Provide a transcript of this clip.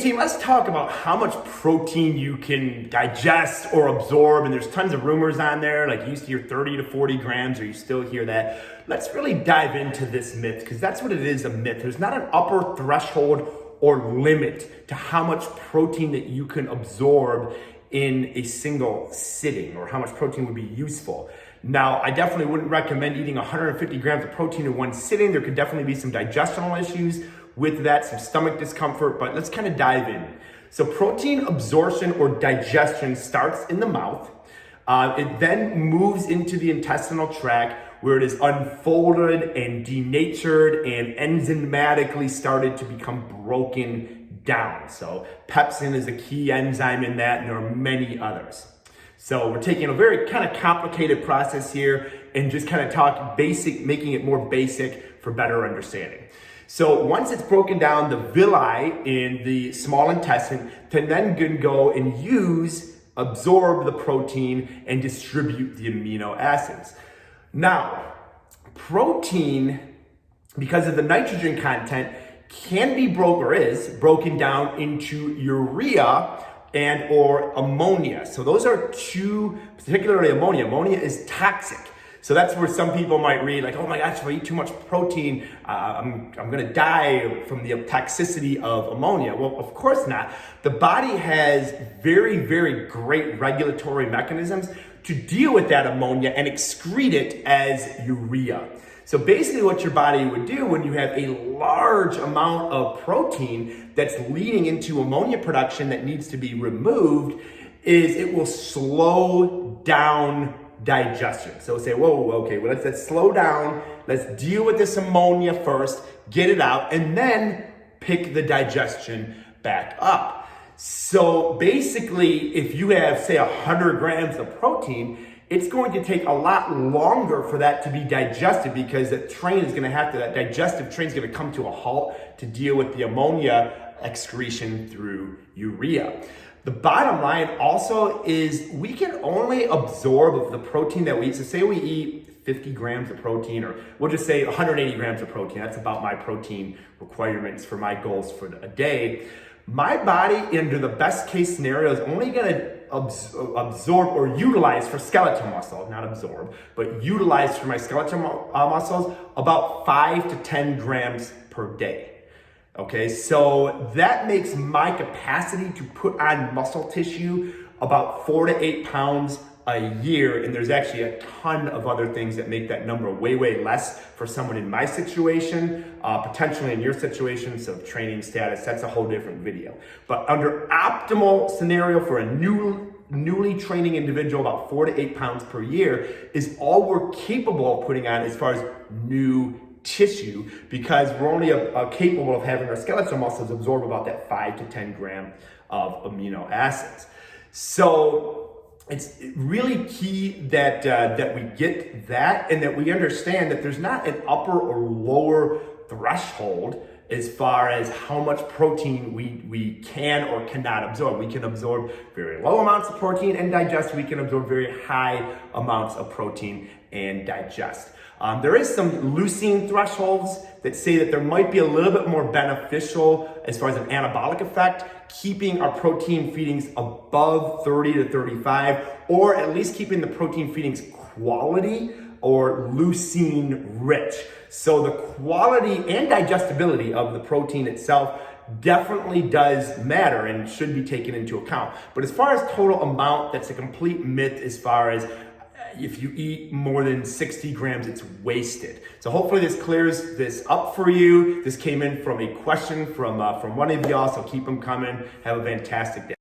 team, let's talk about how much protein you can digest or absorb. And there's tons of rumors on there, like you used to hear 30 to 40 grams, or you still hear that. Let's really dive into this myth, because that's what it is, a myth. There's not an upper threshold or limit to how much protein that you can absorb in a single sitting, or how much protein would be useful. Now, I definitely wouldn't recommend eating 150 grams of protein in one sitting. There could definitely be some digestional issues with that, some stomach discomfort, but let's kind of dive in. So protein absorption or digestion starts in the mouth. It then moves into the intestinal tract, where it is unfolded and denatured and enzymatically started to become broken down. So pepsin is a key enzyme in that, and there are many others. So we're taking a very kind of complicated process here and just kind of talk basic, making it more basic for better understanding. So once it's broken down, the villi in the small intestine can then go and absorb the protein and distribute the amino acids. Now, protein, because of the nitrogen content, can be broken down into urea and or ammonia. So those are two, particularly ammonia. Ammonia is toxic. So that's where some people might read like, oh my gosh, if I eat too much protein, I'm gonna die from the toxicity of ammonia. Well, of course not. The body has very, very great regulatory mechanisms to deal with that ammonia and excrete it as urea. So basically what your body would do when you have a large amount of protein that's leading into ammonia production that needs to be removed is it will slow down digestion. So say, whoa, okay, well, let's slow down. Let's deal with this ammonia first, get it out, and then pick the digestion back up. So basically, if you have, say, 100 grams of protein, it's going to take a lot longer for that to be digested, because that digestive train is going to come to a halt to deal with the ammonia excretion through urea. The bottom line also is we can only absorb the protein that we eat. So say we eat 50 grams of protein, or we'll just say 180 grams of protein. That's about my protein requirements for my goals for a day. My body, under the best case scenario, is only going to absorb or utilize for skeletal muscle, not absorb, but utilize for my skeletal muscles about 5 to 10 grams per day. Okay, so that makes my capacity to put on muscle tissue about 4 to 8 pounds a year. And there's actually a ton of other things that make that number way, way less for someone in my situation, potentially in your situation. So training status, that's a whole different video. But under optimal scenario for a newly training individual, about 4 to 8 pounds per year is all we're capable of putting on as far as new tissue, because we're only capable of having our skeletal muscles absorb about that 5 to 10 gram of amino acids. So it's really key that we get that, and that we understand that there's not an upper or lower threshold as far as how much protein we can or cannot absorb. We can absorb very low amounts of protein and digest. We can absorb very high amounts of protein and digest. There is some leucine thresholds that say that there might be a little bit more beneficial as far as an anabolic effect, keeping our protein feedings above 30 to 35, or at least keeping the protein feedings quality or leucine rich. So the quality and digestibility of the protein itself definitely does matter and should be taken into account. But as far as total amount, that's a complete myth as far as if you eat more than 60 grams, it's wasted. So hopefully this clears this up for you. This came in from a question from one of y'all, so keep them coming. Have a fantastic day.